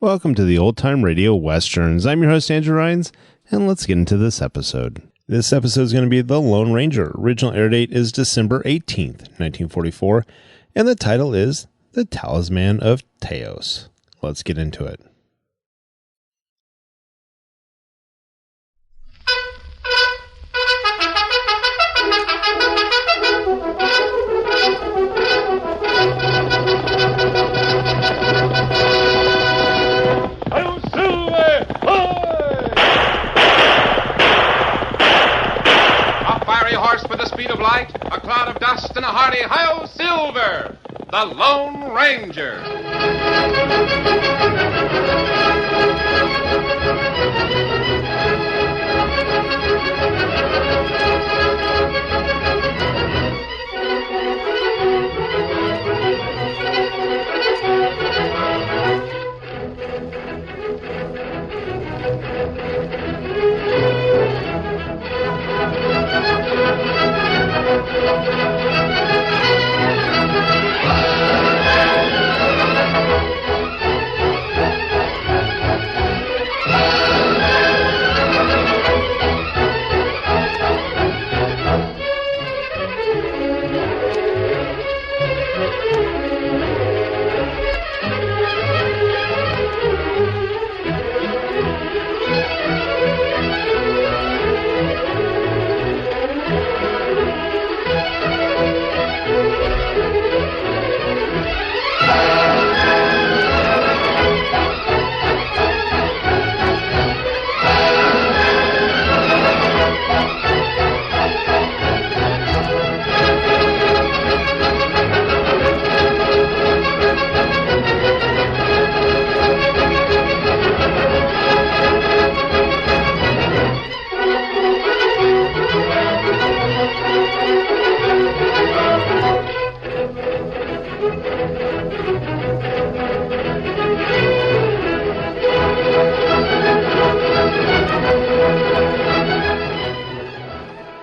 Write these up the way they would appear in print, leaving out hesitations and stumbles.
Welcome to the Old Time Radio Westerns. I'm your host, Andrew Rhynes, and let's get into this episode. This episode is going to be The Lone Ranger. Original air date is December 18th, 1944, and the title is The Talisman of Taos. Let's get into it. Horse with the speed of light, a cloud of dust, and a hearty hi-yo Silver, the Lone Ranger.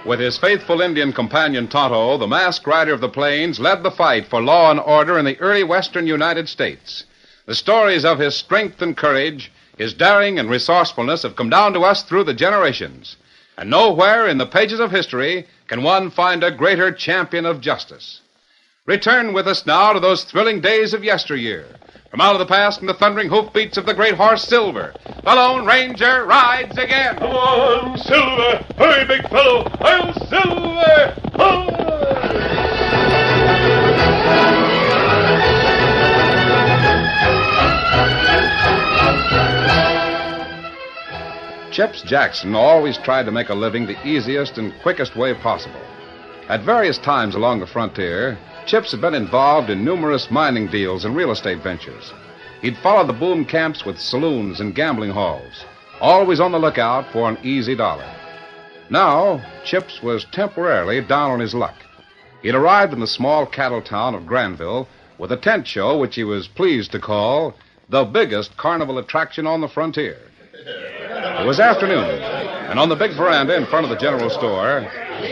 With his faithful Indian companion Tonto, the masked rider of the plains led the fight for law and order in the early western United States. The stories of his strength and courage, his daring and resourcefulness have come down to us through the generations. And nowhere in the pages of history can one find a greater champion of justice. Return with us now to those thrilling days of yesteryear. From out of the past and the thundering hoofbeats of the great horse Silver, the Lone Ranger rides again. Come on, Silver! Hurry, big fellow! I'll Silver! Chips Jackson always tried to make a living the easiest and quickest way possible. At various times along the frontier, Chips had been involved in numerous mining deals and real estate ventures. He'd followed the boom camps with saloons and gambling halls, always on the lookout for an easy dollar. Now, Chips was temporarily down on his luck. He'd arrived in the small cattle town of Granville with a tent show which he was pleased to call the biggest carnival attraction on the frontier. It was afternoon, and on the big veranda in front of the general store,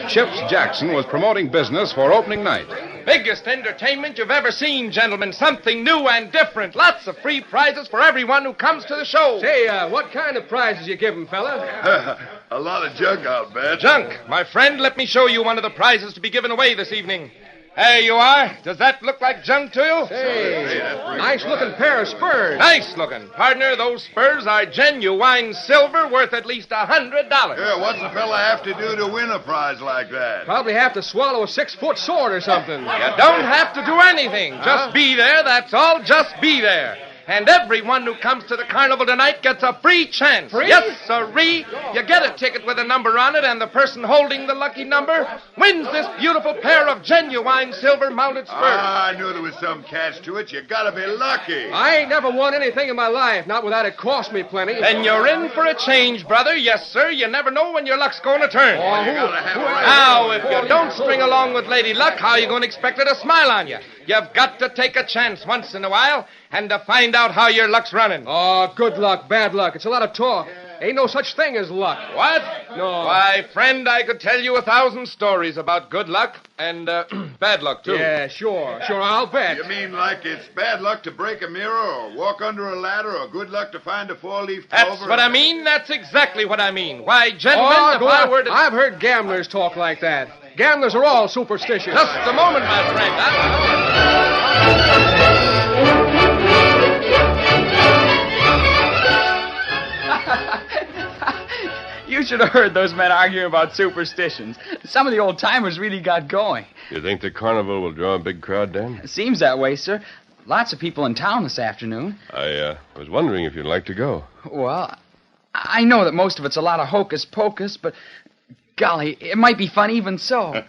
Chips Jackson was promoting business for opening night. Biggest entertainment you've ever seen, gentlemen. Something new and different. Lots of free prizes for everyone who comes to the show. Say, what kind of prizes you give 'em, fella? A lot of junk, I'll bet. Junk. My friend, let me show you one of the prizes to be given away this evening. There you are. Does that look like junk to you? Say, nice-looking pair of spurs. Nice looking. Partner, those spurs are genuine silver worth at least $100. Yeah, what's a fella have to do to win a prize like that? Probably have to swallow a 6-foot sword or something. You don't have to do anything. Just be there, that's all. Just be there. And everyone who comes to the carnival tonight gets a free chance. Free? Yes, sirree. You get a ticket with a number on it, and the person holding the lucky number wins this beautiful pair of genuine silver-mounted spurs. I knew there was some catch to it. You gotta be lucky. I ain't never won anything in my life, not without it cost me plenty. Then you're in for a change, brother. Yes, sir. You never know when your luck's going to turn. Now, if you don't string along with Lady Luck, how are you going to expect her to smile on you? You've got to take a chance once in a while and to find out how your luck's running. Oh, good luck, bad luck. It's a lot of talk. Ain't no such thing as luck. What? No. Why, friend, I could tell you 1,000 stories about good luck and bad luck, too. Yeah, sure, I'll bet. You mean like it's bad luck to break a mirror or walk under a ladder or good luck to find a four-leaf clover? That's what I mean. That's exactly what I mean. Why, gentlemen, Oh, if go I on. were to... I've heard gamblers talk like that. Gamblers are all superstitious. Just a moment, my friend. You should have heard those men arguing about superstitions. Some of the old-timers really got going. You think the carnival will draw a big crowd, Dan? It seems that way, sir. Lots of people in town this afternoon. I was wondering if you'd like to go. Well, I know that most of it's a lot of hocus-pocus, but golly, it might be fun even so.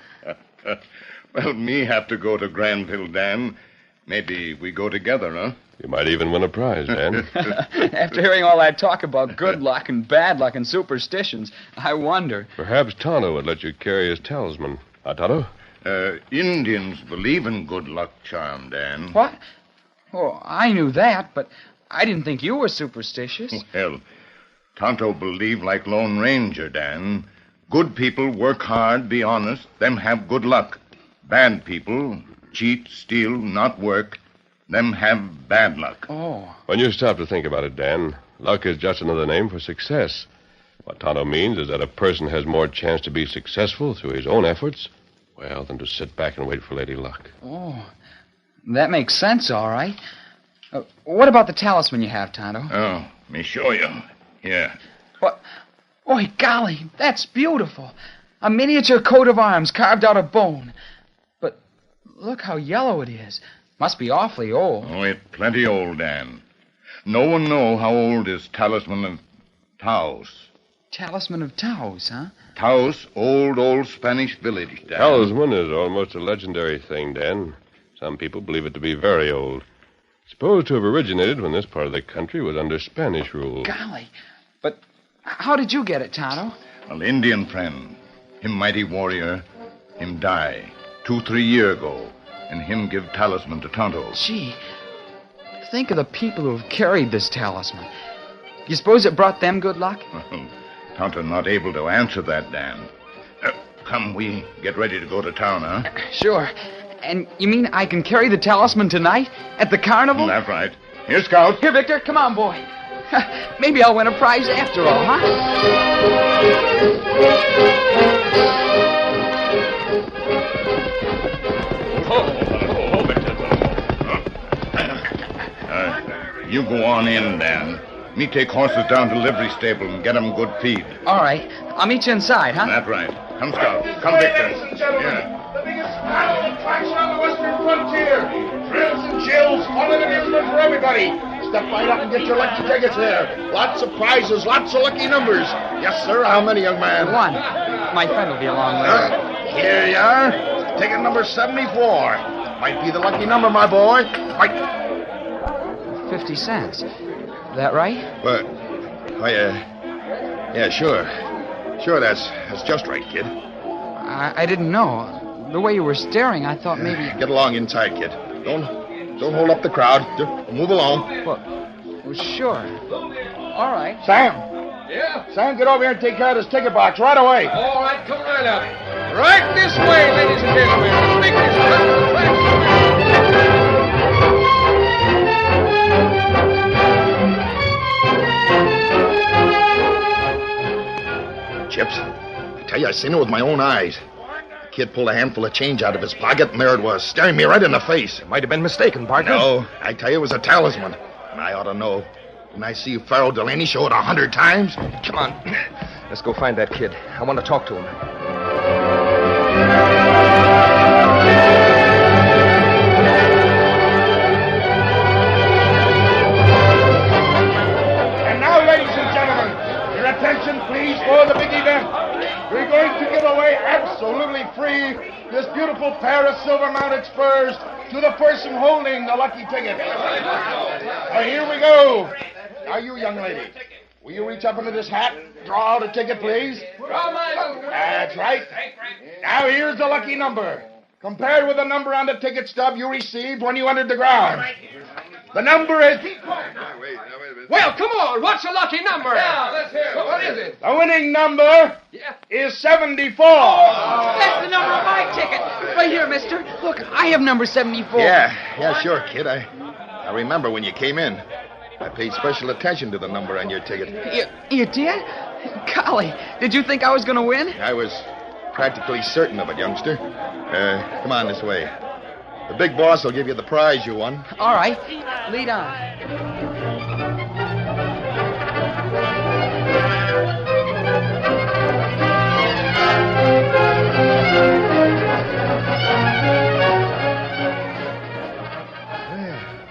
Well, me have to go to Granville, Dan. Maybe we go together, huh? You might even win a prize, Dan. After hearing all that talk about good luck and bad luck and superstitions, I wonder. Perhaps Tonto would let you carry his talisman. Tonto? Indians believe in good luck charm, Dan. What? Oh, I knew that, but I didn't think you were superstitious. Well, Tonto believe like Lone Ranger, Dan. Good people work hard, be honest, them have good luck. Bad people cheat, steal, not work, them have bad luck. Oh. When you stop to think about it, Dan, luck is just another name for success. What Tonto means is that a person has more chance to be successful through his own efforts, well, than to sit back and wait for Lady Luck. Oh, that makes sense, all right. What about the talisman you have, Tonto? Oh, me show you. Here. What? Oh, golly, that's beautiful. A miniature coat of arms carved out of bone. But look how yellow it is. Must be awfully old. Oh, it's plenty old, Dan. No one know how old is Talisman of Taos. Talisman of Taos, huh? Taos, old Spanish village, Dan. Talisman is almost a legendary thing, Dan. Some people believe it to be very old. Supposed to have originated when this part of the country was under Spanish rule. Golly. But how did you get it, Tonto? An Indian friend. Him mighty warrior. Him die 2-3 year ago. And him give talisman to Tonto. Gee, think of the people who have carried this talisman. You suppose it brought them good luck? Well, Tonto not able to answer that, Dan. Come, we get ready to go to town, huh? Sure. And you mean I can carry the talisman tonight at the carnival? That's right. Here, Scout. Here, Victor, come on, boy. Maybe I'll win a prize after all, huh? You go on in, Dan. Me take horses down to livery stable and get 'em good feed. All right. I'll meet you inside, huh? That's right. Come, Scout. Come, Victor. Ladies and gentlemen, the biggest carnival attraction on the western frontier. Thrills and chills, fun and amusement for everybody. Step right up and get your lucky tickets there. Lots of prizes, lots of lucky numbers. Yes, sir. How many, young man? One. My friend will be along later. Here you are. Ticket number 74. Might be the lucky number, my boy. Might. 50 cents. That right? What? Oh, yeah, sure. Sure, that's just right, kid. I didn't know. The way you were staring, I thought maybe... Get along inside, kid. Don't hold up the crowd. Just move along. Well, sure. All right. Sam. Yeah? Sam, get over here and take care of this ticket box right away. All right, come right up. Right this way, ladies and gentlemen. The biggest carnival attraction. Chips, I tell you, I seen it with my own eyes. The kid pulled a handful of change out of his pocket, and there it was, staring me right in the face. Might have been mistaken, partner. No, I tell you, it was a talisman. And I ought to know. Didn't I see Pharaoh Delaney show it 100 times? Come on. Let's go find that kid. I want to talk to him. And now, ladies and gentlemen, your attention, please, for the big event. We're going to give away absolutely free this beautiful pair of silver-mounted spurs to the person holding the lucky ticket. Now, here we go. Now, you young lady, will you reach up into this hat, draw out a ticket, please? That's right. Now, here's the lucky number, compared with the number on the ticket stub you received when you entered the ground. The number is... Well, come on. What's your lucky number? Yeah, let's hear it. is it? The winning number is 74. That's the number of my ticket. Right here, mister. Look, I have number 74. Yeah, sure, kid. I remember when you came in. I paid special attention to the number on your ticket. You did? Golly, did you think I was going to win? I was practically certain of it, youngster. Come on this way. The big boss will give you the prize you won. All right, lead on.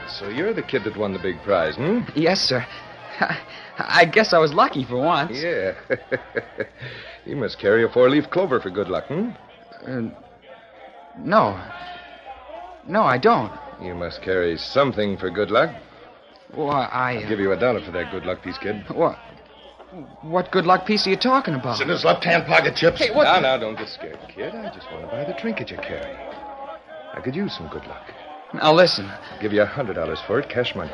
So you're the kid that won the big prize, hmm? Yes, sir. I guess I was lucky for once. Yeah. You must carry a four-leaf clover for good luck, hmm? No. No, I don't. You must carry something for good luck. Well, I'll give you $1 for that good luck piece, kid. What good luck piece are you talking about? It's in his left-hand pocket, Chips. Hey, what? Now, don't get scared, kid. I just want to buy the trinket you carry. I could use some good luck. Now, listen. I'll give you $100 for it, cash money.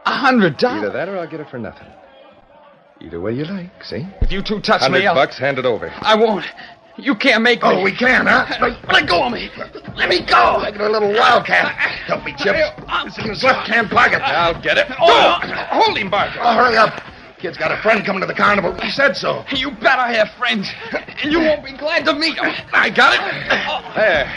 $100? Either that or I'll get it for nothing. Either way you like, see? If you two touch me, $100, hand it over. I won't. You can't make me. Oh, we can, huh? Let go of me. Let me go. Make it a little wildcat. Help me, Chips. It's in his left-hand pocket. I'll get it. Hold him, Barker. Oh, hurry up. Kid's got a friend coming to the carnival. He said so. You bet I have friends. And you won't be glad to meet them. I got it. There.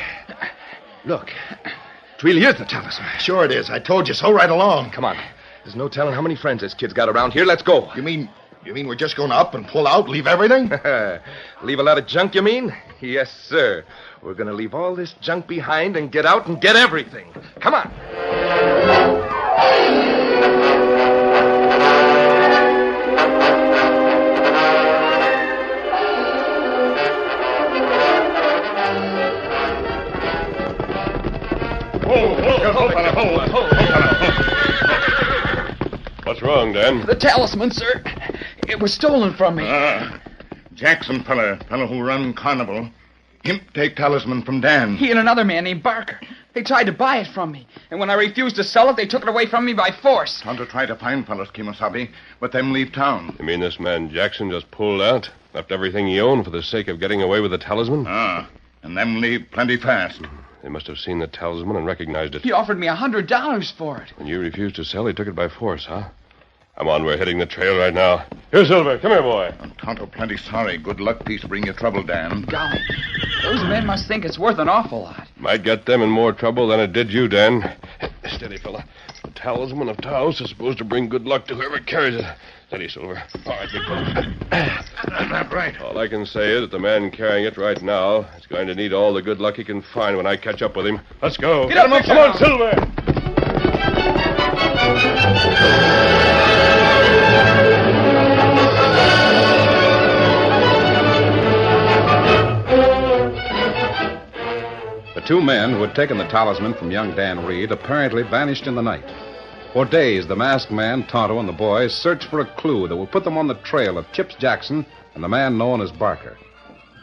Look. It really is the talisman. Sure it is. I told you so right along. Come on. There's no telling how many friends this kid's got around here. Let's go. You mean we're just going up and pull out, leave everything? Leave a lot of junk, you mean? Yes, sir. We're going to leave all this junk behind and get out and get everything. Come on. What's wrong, Dan? The talisman, sir. It was stolen from me. Jackson fellow who run carnival. Him take talisman from Dan. He and another man named Barker. They tried to buy it from me. And when I refused to sell it, they took it away from me by force. Tonto try to find fellows, Kemosabe, but them leave town. You mean this man Jackson just pulled out? Left everything he owned for the sake of getting away with the talisman? And them leave plenty fast. They must have seen the talisman and recognized it. He offered me $100 for it. When you refused to sell, he took it by force, huh? Come on, we're hitting the trail right now. Here, Silver, come here, boy. Tonto plenty sorry. Good luck piece bring you trouble, Dan. Golly, those men must think it's worth an awful lot. Might get them in more trouble than it did you, Dan. Steady, fella. The talisman of Taos is supposed to bring good luck to whoever carries it. Steady, Silver. All right, big fella. That's not right. All I can say is that the man carrying it right now is going to need all the good luck he can find when I catch up with him. Let's go. Get up, Come on, Silver. The two men who had taken the talisman from young Dan Reed apparently vanished in the night. For days, the masked man, Tonto, and the boys searched for a clue that would put them on the trail of Chips Jackson and the man known as Barker.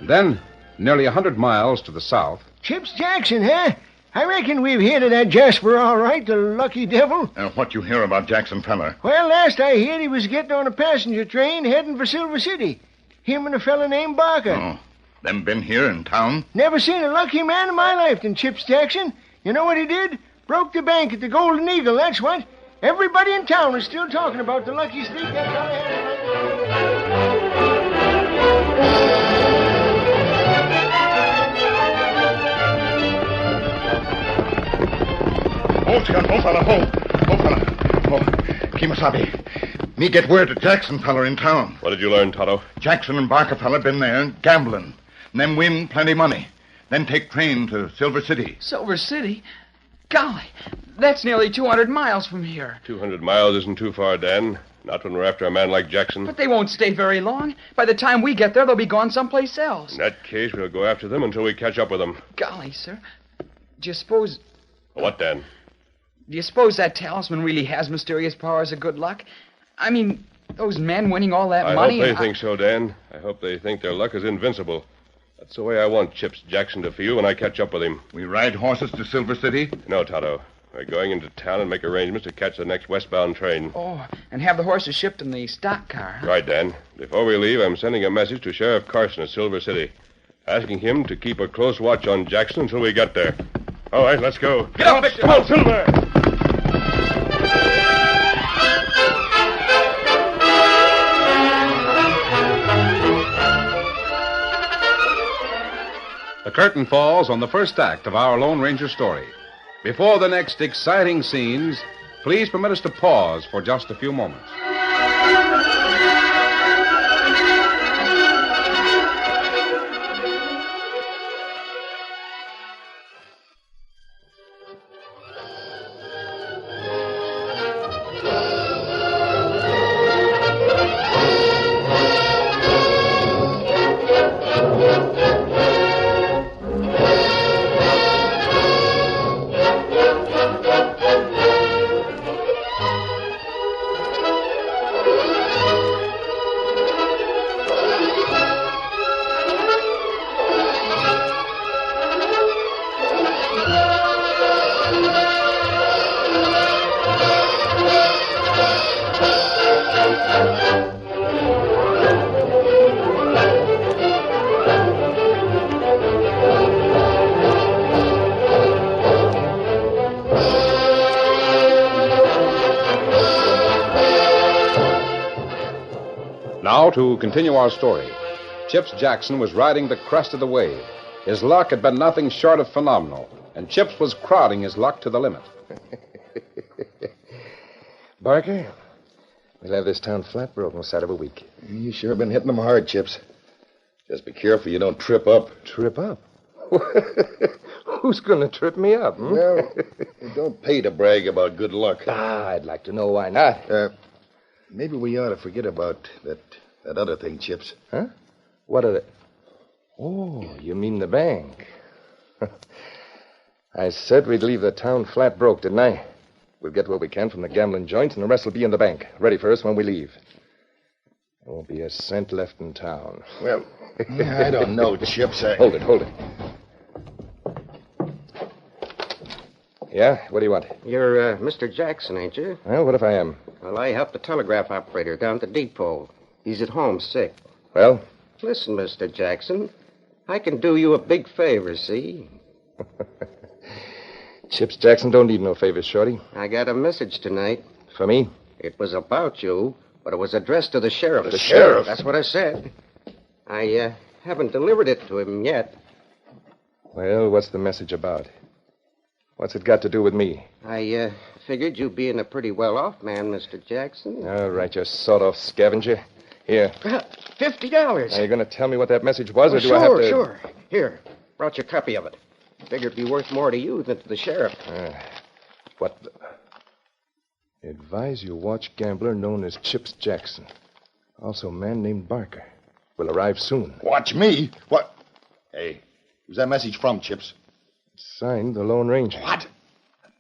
And then, nearly 100 miles to the south... Chips Jackson, huh? I reckon we've hit of that Jasper all right, the lucky devil. What you hear about Jackson fella? Well, last I heard, he was getting on a passenger train heading for Silver City. Him and a fella named Barker. Oh, them been here in town? Never seen a luckier man in my life than Chips Jackson. You know what he did? Broke the bank at the Golden Eagle, that's what. Everybody in town is still talking about the lucky streak that fella had. Kemosabe, me get word that Jackson fella in town. What did you learn, Tonto? Jackson and Barker fella been there gambling. And them win plenty money. Then take train to Silver City. Silver City? Golly, that's nearly 200 miles from here. 200 miles isn't too far, Dan. Not when we're after a man like Jackson. But they won't stay very long. By the time we get there, they'll be gone someplace else. In that case, we'll go after them until we catch up with them. Golly, sir. Do you suppose... What, Dan? Do you suppose that talisman really has mysterious powers of good luck? I mean, those men winning all that money... I hope they think so, Dan. I hope they think their luck is invincible. That's the way I want Chips Jackson to feel when I catch up with him. We ride horses to Silver City? No, Tonto. We're going into town and make arrangements to catch the next westbound train. Oh, and have the horses shipped in the stock car, huh? Right, Dan. Before we leave, I'm sending a message to Sheriff Carson at Silver City, asking him to keep a close watch on Jackson until we get there. All right, let's go. Get up, Victor. Come on, Silver! The curtain falls on the first act of our Lone Ranger story. Before the next exciting scenes, please permit us to pause for just a few moments. Now, to continue our story. Chips Jackson was riding the crest of the wave. His luck had been nothing short of phenomenal, and Chips was crowding his luck to the limit. Barker, we'll have this town flat broken inside of a week. You sure been hitting them hard, Chips. Just be careful you don't trip up. Trip up? Who's going to trip me up? Well, it don't pay to brag about good luck. I'd like to know why not. Maybe we ought to forget about that other thing, Chips. Huh? What other? Oh, you mean the bank. I said we'd leave the town flat broke, didn't I? We'll get what we can from the gambling joints, and the rest will be in the bank, ready for us when we leave. There won't be a cent left in town. Well, I don't know, Chips. Hold it. Yeah? What do you want? You're Mr. Jackson, ain't you? Well, what if I am? Well, I helped the telegraph operator down at the depot. He's at home sick. Well? Listen, Mr. Jackson, I can do you a big favor, see? Chips Jackson don't need no favors, Shorty. I got a message tonight. For me? It was about you, but it was addressed to the sheriff. The sheriff? That's what I said. I haven't delivered it to him yet. Well, what's the message about? What's it got to do with me? I figured you being a pretty well-off man, Mr. Jackson. All right, you sawed-off scavenger. Here. $50. Are you going to tell me what that message was, or do sure, I have to... Sure. Here, brought you a copy of it. Figured it'd be worth more to you than to the sheriff. What the... Advise you watch gambler known as Chips Jackson. Also a man named Barker. Will arrive soon. Watch me? What? Hey, who's that message from, Chips? Signed the Lone Ranger. What?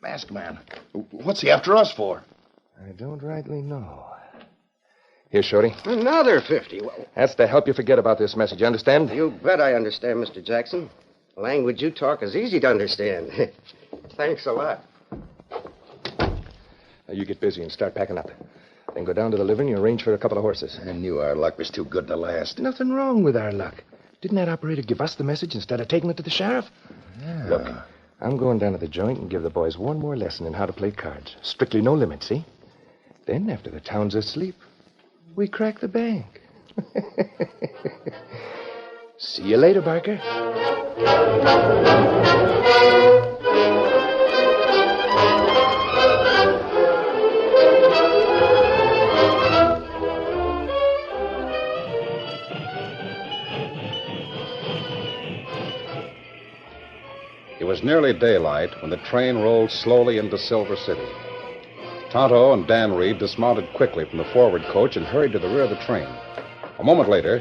Masked man. What's he after us for? I don't rightly know. Here, Shorty. Another 50. Well, that's to help you forget about this message, you understand? You bet I understand, Mr. Jackson. The language you talk is easy to understand. Thanks a lot. Now you get busy and start packing up. Then go down to the living and arrange for a couple of horses. I knew our luck was too good to last. Nothing wrong with our luck. Didn't that operator give us the message instead of taking it to the sheriff? Yeah. Look, I'm going down to the joint and give the boys one more lesson in how to play cards. Strictly no limit, see? Then, after the town's asleep, we crack the bank. See you later, Barker. It was nearly daylight when the train rolled slowly into Silver City. Tonto and Dan Reed dismounted quickly from the forward coach and hurried to the rear of the train. A moment later,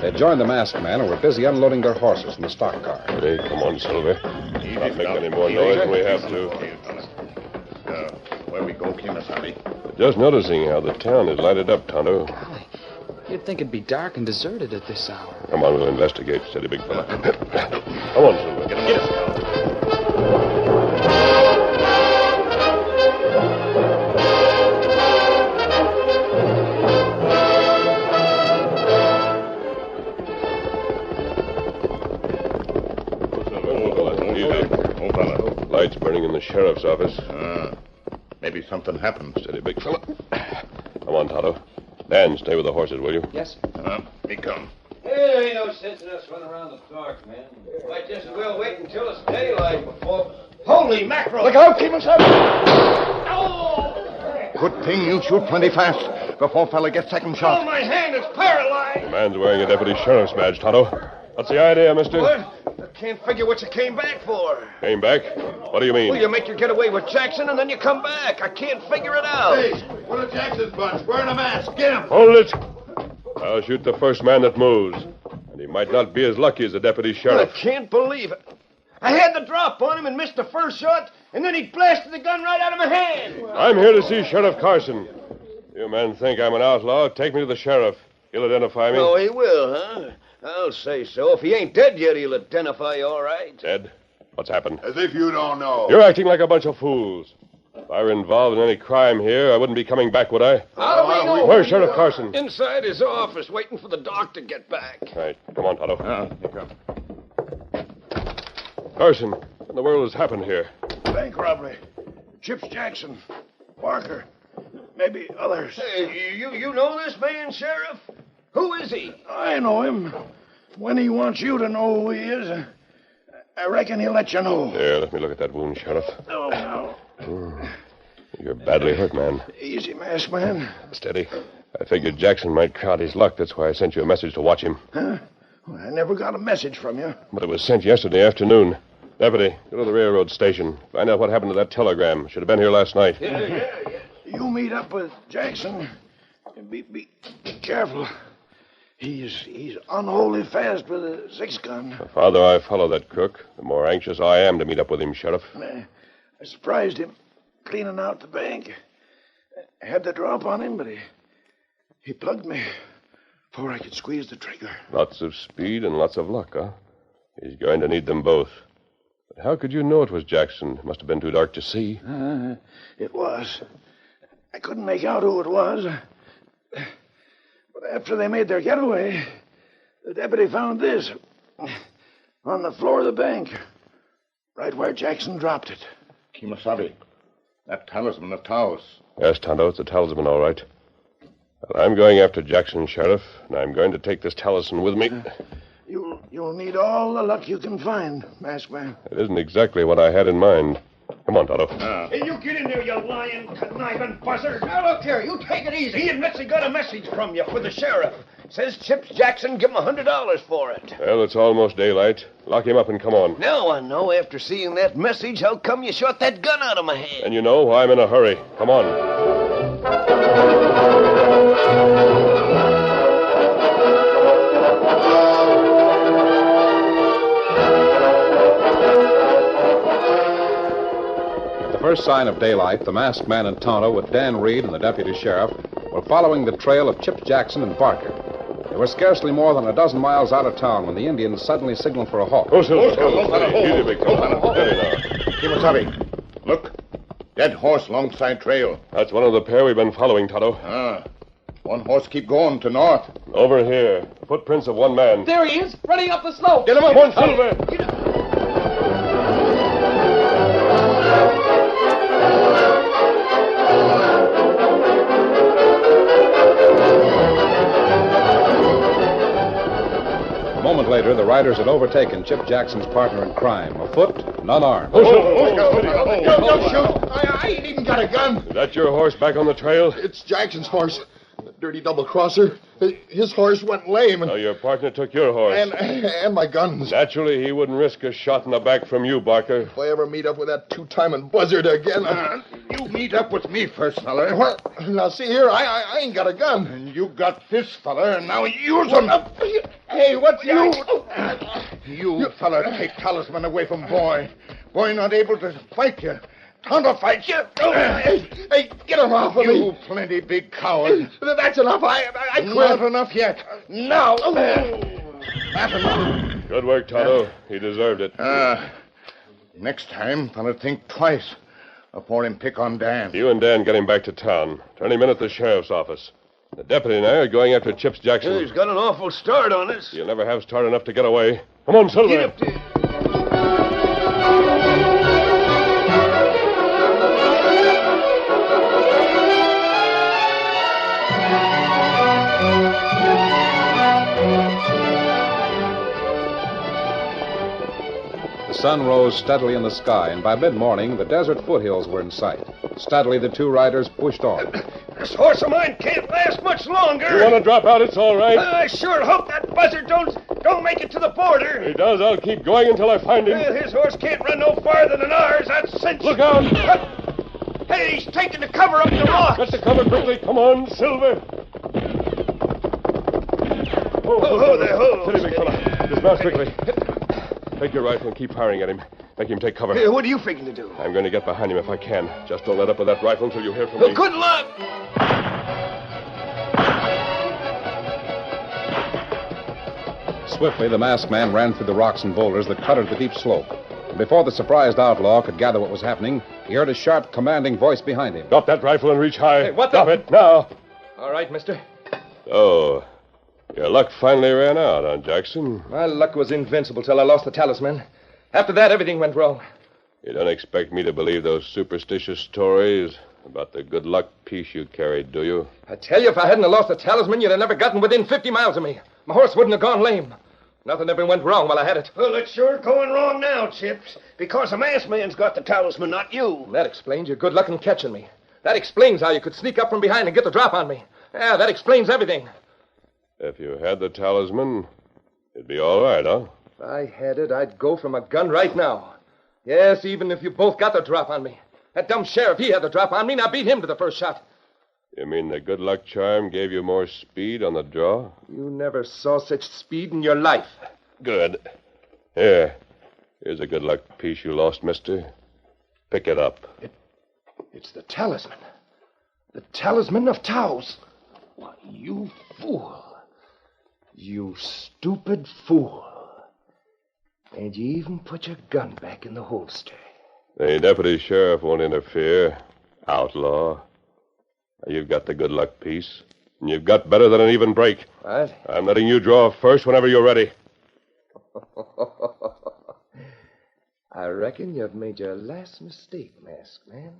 they joined the masked man and were busy unloading their horses from the stock car. Hey, come on, Silver. Not make any more noise than we have to. Where we go, Kimasabi? Just noticing how the town is lighted up, Tonto. Golly, you'd think it'd be dark and deserted at this hour. Come on, we'll investigate. Steady, big fella. Come on, Silver. Get us, sheriff's office. Maybe something happened. Steady, big fella. Come on, Tonto. Dan, stay with the horses, will you? Yes, sir. Me come. Hey, there ain't no sense in us running around the dark, man. Might just as well wait until it's daylight before... Holy mackerel! Look out, keep us up! Good thing you shoot plenty fast before fella gets second shot. Oh, my hand is paralyzed! The man's wearing a deputy sheriff's badge, Tonto. What's the idea, mister? What? I can't figure what you came back for. Came back? What do you mean? Well, you make your getaway with Jackson, and then you come back. I can't figure it out. Hey, one of Jackson's bunch wearing a mask. Get him. Hold it! I'll shoot the first man that moves. And he might not be as lucky as the deputy sheriff. I can't believe it. I had the drop on him and missed the first shot, and then he blasted the gun right out of my hand. I'm here to see Sheriff Carson. You men think I'm an outlaw? Take me to the sheriff. He'll identify me. Oh, he will, huh? I'll say so. If he ain't dead yet, he'll identify you all right. Dead? What's happened? As if you don't know. You're acting like a bunch of fools. If I were involved in any crime here, I wouldn't be coming back, would I? How do we know? Where's Sheriff Carson? Inside his office, waiting for the doc to get back. Right. Come on, Tonto. Here come. Carson, what in the world has happened here? Bank robbery. Chips Jackson. Barker. Maybe others. Hey, you know this man, Sheriff? Who is he? I know him. When he wants you to know who he is, I reckon he'll let you know. There, let me look at that wound, Sheriff. Oh, no. You're badly hurt, man. Easy, masked man. Steady. I figured Jackson might count his luck. That's why I sent you a message to watch him. Huh? Well, I never got a message from you. But it was sent yesterday afternoon. Deputy, go to the railroad station. Find out what happened to that telegram. Should have been here last night. Yeah. You meet up with Jackson. Be careful. He's unholy fast with a 6-gun. The farther I follow that crook, the more anxious I am to meet up with him, Sheriff. I surprised him cleaning out the bank. I had the drop on him, but he plugged me before I could squeeze the trigger. Lots of speed and lots of luck, huh? He's going to need them both. But how could you know it was Jackson? It must have been too dark to see. It was. I couldn't make out who it was. But after they made their getaway, the deputy found this on the floor of the bank, right where Jackson dropped it. Kimasabi. That talisman of Taos. Yes, Tonto, it's a talisman, all right. Well, I'm going after Jackson, Sheriff, and I'm going to take this talisman with me. You'll need all the luck you can find, masked man. It isn't exactly what I had in mind. Come on, Tonto. Hey, you get in there, you lying, conniving buzzard. Now, look here. You take it easy. He admits he got a message from you for the sheriff. Says Chips Jackson give him $100 for it. Well, it's almost daylight. Lock him up and come on. Now I know, after seeing that message, how come you shot that gun out of my hand. And you know why I'm in a hurry. Come on. First sign of daylight, the masked man and Tonto, with Dan Reed and the deputy sheriff, were following the trail of Chips Jackson and Barker. They were scarcely more than a dozen miles out of town when the Indians suddenly signaled for a halt. Easy, big fella. Steady now. Kimasabi, look. Dead horse alongside trail. That's one of the pair we've been following, Tonto. One horse keep going to north. Over here. Footprints of one man. There he is, running up the slope. Get him up. Come on, Silver. A moment later, the riders had overtaken Chip Jackson's partner in crime, afoot and unarmed. Don't shoot. I ain't even got a gun. Is that your horse back on the trail? It's Jackson's horse. The dirty double-crosser. His horse went lame. So your partner took your horse. And my guns. Naturally, he wouldn't risk a shot in the back from you, Barker. If I ever meet up with that two-timing buzzard again... You meet up with me first, feller. What? Now, see here, I ain't got a gun. And you got this, feller, and now use him. Hey, what's you... You, feller, take Talisman away from Boy. Boy not able to fight you. Tonto fight you. Hey, get him off of me. You plenty big coward. That's enough. I quit. Not enough yet. Now. Not enough. Good work, Tonto. He deserved it. Next time, feller, think twice before him pick on Dan. You and Dan get him back to town. Turn him in at the sheriff's office. The deputy and I are going after Chips Jackson. He's got an awful start on us. You'll never have start enough to get away. Come on, Silver. Get up there. sun rose steadily in the sky, and by mid-morning, the desert foothills were in sight. Steadily, the two riders pushed on. This horse of mine can't last much longer. You want to drop out? It's all right. I sure hope that buzzard don't make it to the border. He does. I'll keep going until I find him. Well, his horse can't run no farther than ours. That's cinch. Look out! Hey, he's taking the cover up the rock. Got to cover quickly. Come on, Silver. Oh, Steady, big fella. Dismount quickly. Take your rifle and keep firing at him. Make him take cover. Hey, what are you figuring to do? I'm going to get behind him if I can. Just don't let up with that rifle until you hear from me. Good luck. Swiftly, the masked man ran through the rocks and boulders that cluttered the deep slope. And before the surprised outlaw could gather what was happening, he heard a sharp, commanding voice behind him. Drop that rifle and reach high. Hey, what Drop it now. All right, mister. Oh, your luck finally ran out, huh, Jackson? My luck was invincible till I lost the talisman. After that, everything went wrong. You don't expect me to believe those superstitious stories about the good luck piece you carried, do you? I tell you, if I hadn't have lost the talisman, you'd have never gotten within 50 miles of me. My horse wouldn't have gone lame. Nothing ever went wrong while I had it. Well, it's sure going wrong now, Chips, because the masked man's got the talisman, not you. That explains your good luck in catching me. That explains how you could sneak up from behind and get the drop on me. Yeah, that explains everything. If you had the talisman, it'd be all right, huh? If I had it, I'd go from a gun right now. Yes, even if you both got the drop on me. That dumb sheriff, he had the drop on me, and I beat him to the first shot. You mean the good luck charm gave you more speed on the draw? You never saw such speed in your life. Good. Here's a good luck piece you lost, mister. Pick it up. It's the talisman. The talisman of Taos. Why, you fool. You stupid fool. And you even put your gun back in the holster. The deputy sheriff won't interfere. Outlaw. You've got the good luck piece. And you've got better than an even break. What? I'm letting you draw first whenever you're ready. I reckon you've made your last mistake, masked man.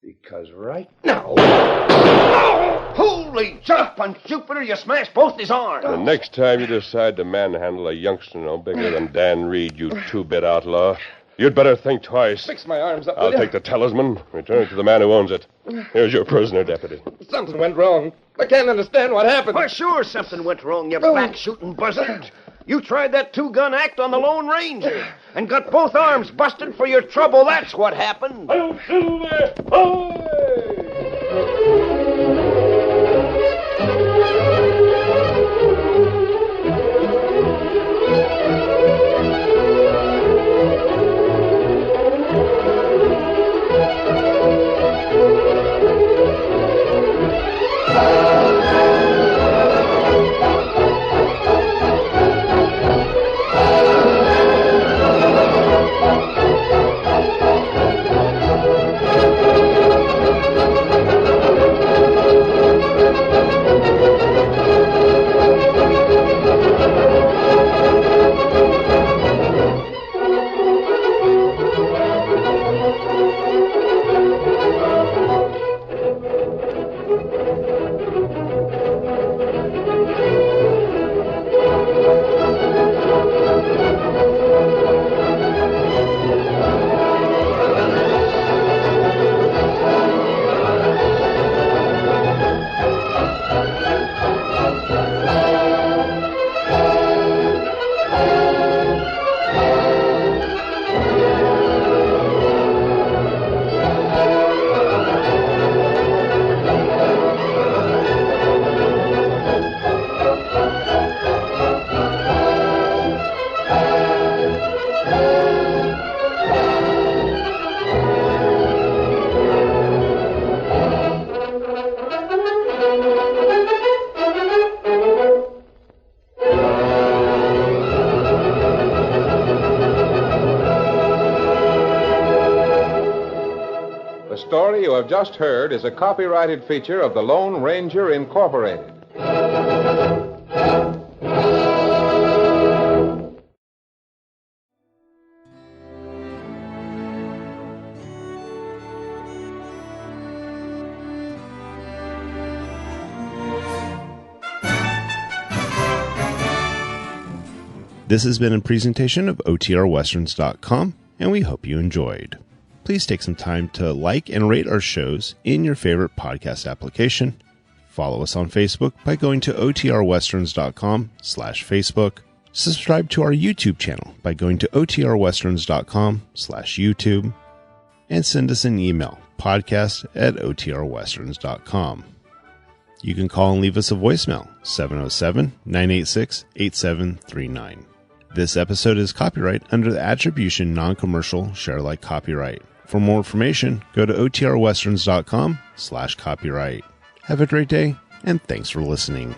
Because right now... Oh, holy jump on Jupiter, you smashed both his arms. The next time you decide to manhandle a youngster no bigger than Dan Reed, you two-bit outlaw, you'd better think twice. Fix my arms up, I'll will ya? take the talisman, return it to the man who owns it. Here's your prisoner, deputy. Something went wrong. I can't understand what happened. Why, sure something went wrong, you back-shooting buzzard. You tried that two-gun act on the Lone Ranger and got both arms busted for your trouble. That's what happened. Oh, Silver! Oh! The story you have just heard is a copyrighted feature of the Lone Ranger Incorporated. This has been a presentation of OTRWesterns.com, and we hope you enjoyed. Please take some time to like and rate our shows in your favorite podcast application. Follow us on Facebook by going to OTRWesterns.com/Facebook. Subscribe to our YouTube channel by going to OTRWesterns.com/YouTube. And send us an email, podcast@OTRWesterns.com. You can call and leave us a voicemail, 707-986-8739. This episode is copyright under the Attribution Non-Commercial Share-alike copyright. For more information, go to OTRWesterns.com/copyright. Have a great day, and thanks for listening.